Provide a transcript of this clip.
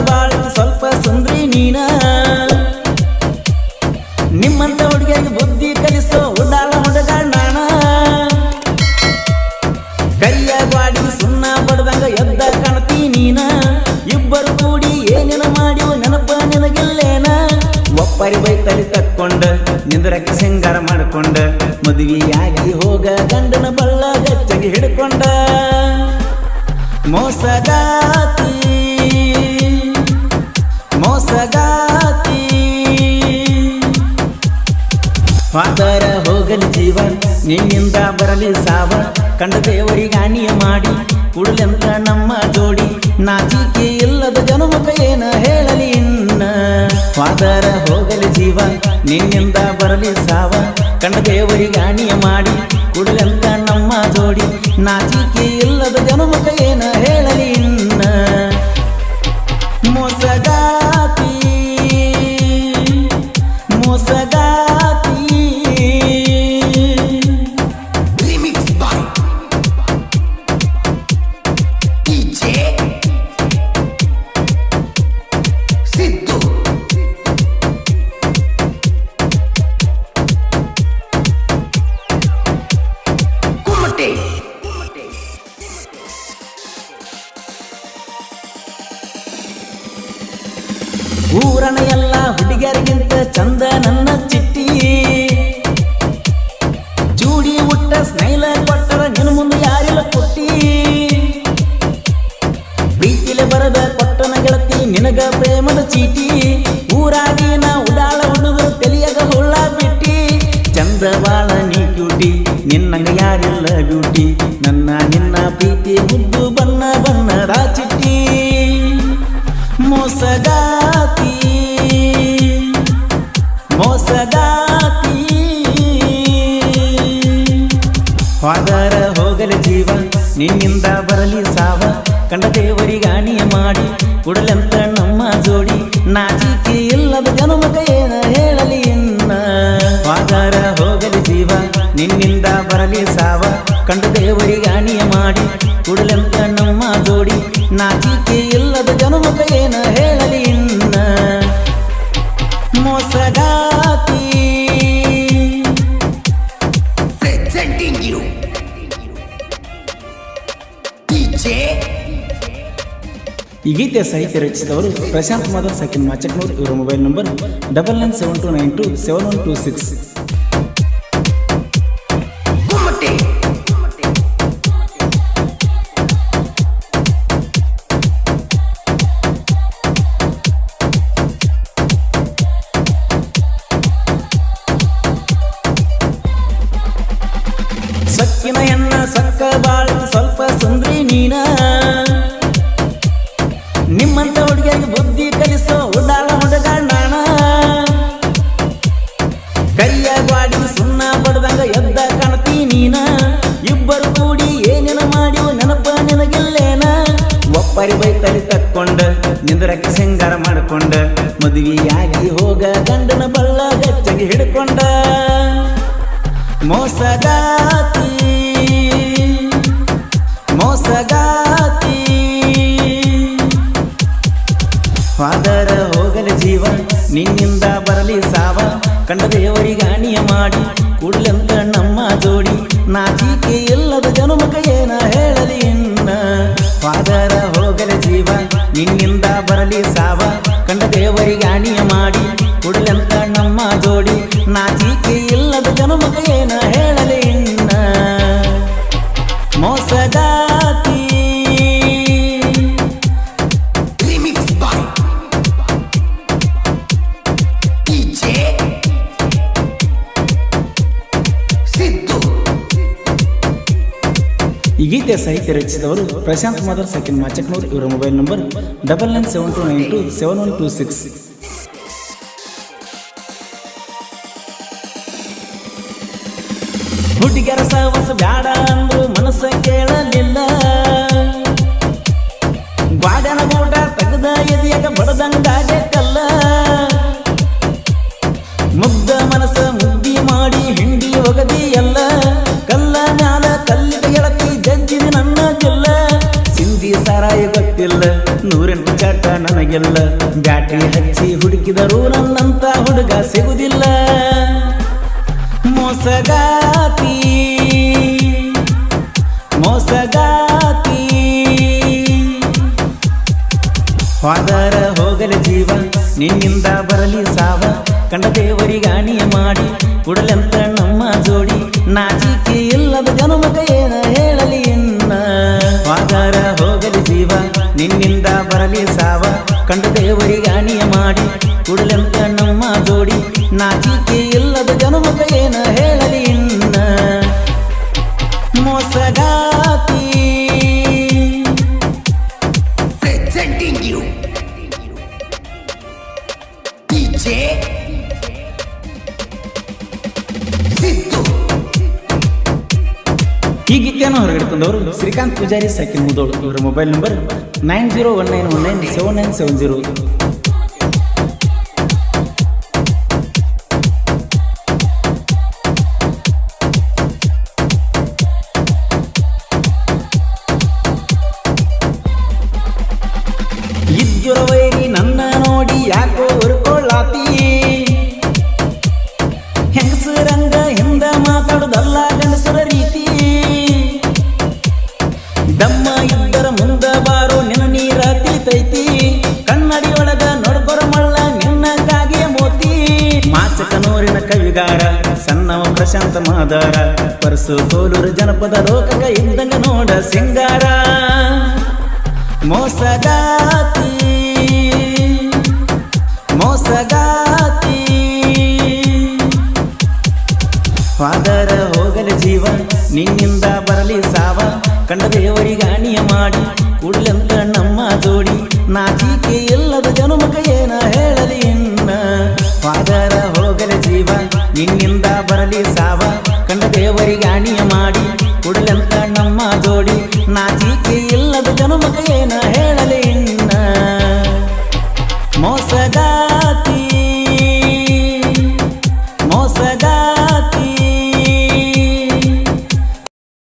ಬಾಳ ಸ್ವಲ್ಪ ಸುಂದ್ರಿ ನೀನ ನಿಮ್ಮಂತ ಹುಡುಗಿಯಾಗಿ ಬುದ್ಧಿ ಕಲಿಸೋ ಉಡಾಳ ಹುಡುಗ ನಾನ ಕೈಯ ಗಾಡಿ ಸುಣ್ಣ ಬಡ್ದಂಗ ಎದ್ದ ಕಾಣ್ತೀ ನೀನ ಇಬ್ಬರು ಕೂಡಿ ಏನೇನ ಮಾಡಿವು ನೆನಪ ನಿನಗಿಲ್ಲೇನ ಒಪ್ಪರಿ ಬೈತಲಿ ತಕ್ಕೊಂಡ ನಿಂದ್ರಕ್ಕೆ ಸಿಂಗಾರ ಮಾಡ್ಕೊಂಡ ಮದುವೆಯಾಗಿ ಹೋಗ ಗಂಡನ ಬಳ್ಳ ಗಚ್ಚಗೆ ಹಿಡ್ಕೊಂಡ ಮೋಸಗಾತಿ ಮೋಸಗಾತಿ ವಾದರ ಹೋಗಲಿ ಜೀವ ನಿನ್ನಿಂದ ಬರಲಿ ಸಾವ ಕಂಡ ದೇವರಿಗಾಣಿಯ ಮಾಡಿ ಕುಡಲೆಂತ ನಮ್ಮ ಜೋಡಿ ನಾಚಿಕೆ ಇಲ್ಲದ ಜನುಮಕ ಏನ ಹೇಳಲಿ ಇನ್ನ ವಾದರ ಹೋಗಲಿ ಜೀವ ನಿನ್ನಿಂದ ಬರಲಿ ಸಾವ ಕಂಡ ದೇವರಿಗಾಣಿಯ ಮಾಡಿ ಕುಡಲೆಂತ ನಮ್ಮ ಜೋಡಿ ನಾಚಿಕೆ ಇಲ್ಲದ ಜನುಮಕ ಏನ ಹೇಳಲಿ ಇನ್ನ ಮೋಸಗಾತಿ ಮೋಸಗಾತಿ Remix by DJ Sidhu Kumate ಊರನ ಎಲ್ಲ ಹುಡುಗಿಯರಿಗಿಂತ ಚಂದ ನನ್ನ ಚಿಟ್ಟಿ ಚೂಡಿ ಉಟ್ಟ ಸ್ನೈಲ ಕೊಟ್ಟರ ನಿನ್ನ ಮುಂದೆ ಯಾರಿಲ್ಲ ಕೊಟ್ಟಿ ಪ್ರೀತಿಲೆ ಬರದ ಕೊಟ್ಟನ ಗೆಳತಿ ನಿನಗ ಪ್ರೇಮದ ಚೀಟಿ ಊರಾಗಿನ ಉಡಾಳ ಹುಡುಗರು ತಲಿಯಾಗ ಹುಳ್ಳ ಬಿಟ್ಟಿ ಚಂದವಾಳ ನೀ ಕ್ಯೂಟಿ ನಿನ್ನಂಗ ಯಾರಿಲ್ಲ ಬ್ಯೂಟಿ ನನ್ನ ನಿನ್ನ ಪ್ರೀತಿ ಮುದ್ದು ಬಣ್ಣ ಬಣ್ಣದ ಚಿಟ್ಟಿ ಮೋಸಗಾತಿ ಮೋಸಗಾತಿ ವಾದರ ಹೋಗಲಿ ಜೀವ ನಿನ್ನಿಂದ ಬರಲಿ ಸಾವ ಕಂಡ ದೇವರಿಗಾಣಿಯ ಮಾಡಿ ಕುಡಲೆಂತ ನಮ್ಮ ಜೋಡಿ ನಾಚಿಕೆ ಇಲ್ಲದ ಜನುಮಕ ಏನ ಹೇಳಲಿ ಇನ್ನ ವಾದರ ಹೋಗಲಿ ಜೀವ ನಿನ್ನಿಂದ ಬರಲಿ ಸಾವ ಕಂಡ ದೇವರಿಗಾಣಿಯ ಮಾಡಿ ಕುಡಲೆಂತ ನಮ್ಮ ಜೋಡಿ ನಾಚಿಕೆ ಇಲ್ಲದ ಜನುಮಕ ಏನ ಹೇಳಲಿ ಇನ್ನ ಮೋಸಗಾತಿ presenting you DJ ಈ ಗೀತೆಯ ಸಾಹಿತ್ಯ ರಚಿಸಿದವರು ಪ್ರಶಾಂತ್ ಮಾಧವ್ ಸಕಿನ್ ಮಾಚಕ್ನೂರ್ ಇವರ ಮೊಬೈಲ್ ನಂಬರ್ 9972927126 Kumate ಸಕ್ಕಿನ ಎನ್ನ ಸಕ್ಕ ಬಾಳ ಸ್ವಲ್ಪ ಸುಂದ್ರಿ ನೀನ ನಿಮ್ಮಂತ ಹುಡುಗಿಯಾಗಿ ಬುದ್ಧಿ ಕಲಿಸೋ ಉಡಾಳ ಹುಡುಗ ನಾನ ಕೈಯ ಗಾಡಿ ಸುಣ್ಣ ಬಡ್ದಂಗ ಎದ್ದ ಕಾಣ್ತೀ ನೀನ ಇಬ್ಬರು ಕೂಡಿ ಏನೇನ ಮಾಡಿವು ನೆನಪ ನಿನಗಿಲ್ಲೇನ ಒಪ್ಪರಿ ಬೈತಲಿ ತಕ್ಕೊಂಡ ನಿಂದ್ರಕ್ಕೆ ಸಿಂಗಾರ ಮಾಡ್ಕೊಂಡ ಮದುವೆಯಾಗಿ ಹೋಗ ಗಂಡನ ಬಳ್ಳ ಗಚ್ಚಗೆ ಹಿಡ್ಕೊಂಡ ಮೋಸಗಾತಿ ಮೋಸಗಾತಿ ವಾದರ ಹೋಗಲಿ ಜೀವ ನಿನ್ನಿಂದ ಬರಲಿ ಸಾವ ಕಂಡ ದೇವರಿಗಾಣಿಯ ಮಾಡಿ ಕುಡ್ಲೆಂತ ನಮ್ಮ ಜೋಡಿ ನಾಚಿಕೆ ಇಲ್ಲದ ಜನುಮಕ ಏನ ಹೇಳಲಿ ಇನ್ನ ವಾದರ ಹೋಗಲಿ ಜೀವ ನಿನ್ನಿಂದ ಬರಲಿ ಸಾವ ಕಂಡ ದೇವರಿಗಾಣಿಯ ಮಾಡಿ ಕುಡ್ಲೆಂತ ನಮ್ಮ ಜೋಡಿ ನಾಚಿಕೆ ಇಲ್ಲದ ಜನುಮಕ ಏನ ಹೇಳಲಿ ಇನ್ನ ಮೋಸಗಾತಿ Remix by DJ Sidhu ಈ ಗೀತೆಯ ಸಾಹಿತ್ಯ ರಚಿಸಿದವರು ಪ್ರಶಾಂತ್ ಮಾಧವ್ ಸಕಿನ್ ಮಾಚಕ್ನೂರ್ ಇವರ ಮೊಬೈಲ್ ನಂಬರ್ 9972927126 ಹುಡುಗಿಯರ ಸಹವಾಸ ಬ್ಯಾಡ ಅಂದ್ರು ಮನಸ್ಸ ಕೇಳಲಿಲ್ಲ ಗ್ವಾಡನ ಗೋಟ ತೆಗೆದ ಎದೆಯಾಗ ಬಡದಂಗಾಗೆ ಕಲ್ಲ ಮುಗ್ಧ ಮನಸ್ಸ ಮುದ್ದಿ ಮಾಡಿ ಹಿಂಡಿ ಒಗದಿ ಎಲ್ಲ ಕಲ್ಲ ಮ್ಯಾಲ ಕಲ್ಲಿಗೆ ಗೆಳತಿ ಜಜ್ಜಿದ ನನ್ನ ಜಿಲ್ಲ ಸಿಂಧಿ ಸಾರಾಯ ಗೊತ್ತಿಲ್ಲ ನೂರೆಂಟು ಚಾಟ ನನಗೆಲ್ಲ ಬ್ಯಾಟ್ರಿ ಹಚ್ಚಿ ಹುಡುಕಿದರೂ ನನ್ನಂತ ಹುಡುಗ ಸಿಗುದಿಲ್ಲ ಮೋಸಗಾತಿ ಮೋಸಗಾತಿ ಹೋದರ ಹೋಗಲಿ ಜೀವ ನಿನ್ನಿಂದ ಬರಲಿ ಸಾವ ಕಂಡ ದೇವರಿಗಾಣಿಯ ಮಾಡಿ ಕುಡಲೆಂತ ನಮ್ಮ ಜೋಡಿ ನಾಚಿಕೆ ಇಲ್ಲದ ಜನುಮಗ ಏನ ಹೇಳಲಿ ಇನ್ನ ಹೋದರ ಹೋಗಲಿ ಜೀವ ನಿನ್ನಿಂದ ಬರಲಿ ಸಾವ ಕಂಡ ದೇವರಿಗಾಣಿಯ ಮಾಡಿ ಕುಡಲೆಂತ ನಮ್ಮ ಜೋಡಿ ನಾಚಿಕೆ ಇಲ್ಲದ ಜನುಮಗ ಏನ ಹೇಳಲಿ ಇನ್ನ ಮೋಸಗಾತಿ Presenting you DJ ಸಿದ್ದು. ಈ ಗೀತೆಯನ್ನು ಹೊರಗಡೆ ತಂದವರು ಶ್ರೀಕಾಂತ್ ಪೂಜಾರಿ ಸೈಕಿಲ್ ಮುದೋಳು. ಇವರ ಮೊಬೈಲ್ ನಂಬರ್ 9019197970. ಇದ್ಯುರ ವೈರಿ ನನ್ನ ನೋಡಿ ಯಾಕೋ ಹುರ್ಕೊಳ್ಳಾತಿ ಹೆಂಗಸರಂಗ ಹಿಂದ ಮಾತಾಡುದಲ್ಲ ಗಂಡಸರ ರೀತಿ ದಮ್ಮ ಇದ್ದರ ಮುಂದ ಬಾರೋ ನಿನ್ನ ನೀರ ತಿಳಿತೈತಿ ಕನ್ನಡಿ ಒಳಗ ನೋಡ್ಕೊರ ಮಳ್ಳ ನಿನ್ನಕ್ಕಾಗಿಯ ಮೋತಿ ಮಾಚಕನೂರಿನ ಕವಿಗಾರ ಸಣ್ಣವ ಪ್ರಶಾಂತ ಮಾದಾರ ಪರಸು ಕೋಲೂರು ಜನಪದ ಲೋಕಕ ಇದ್ದಂಗ ನೋಡ ಸಿಂಗಾರ ಮೋಸಗಾತಿ ಮೋಸಗಾತಿ ಹೋದರ ಹೋಗಲಿ ಜೀವ ನಿನ್ನಿಂದ ಬರಲಿ ಸಾವ ಕಂಡ ದೇವರಿಗಾಣಿಯ ಮಾಡಿ ಕೂಡಲೆಂತ ನಮ್ಮ ಜೋಡಿ ನಾಚಿಕೆ ಇಲ್ಲದ ಜನುಮಕ ಏನ ಹೇಳಲಿ ಇನ್ನ ಹೋದರ ಹೋಗಲಿ ಜೀವ ನಿನ್ನಿಂದ ಬರಲಿ ಸಾವ ಕಂಡ ದೇವರಿಗಾಣಿಯ ಮಾಡಿ ಕೂಡಲೆಂತ ನಮ್ಮ ಜೋಡಿ ನಾಚಿಕೆ ಇಲ್ಲದ ಜನುಮಕ ಏನ ಹೇಳಲಿ ಇನ್ನ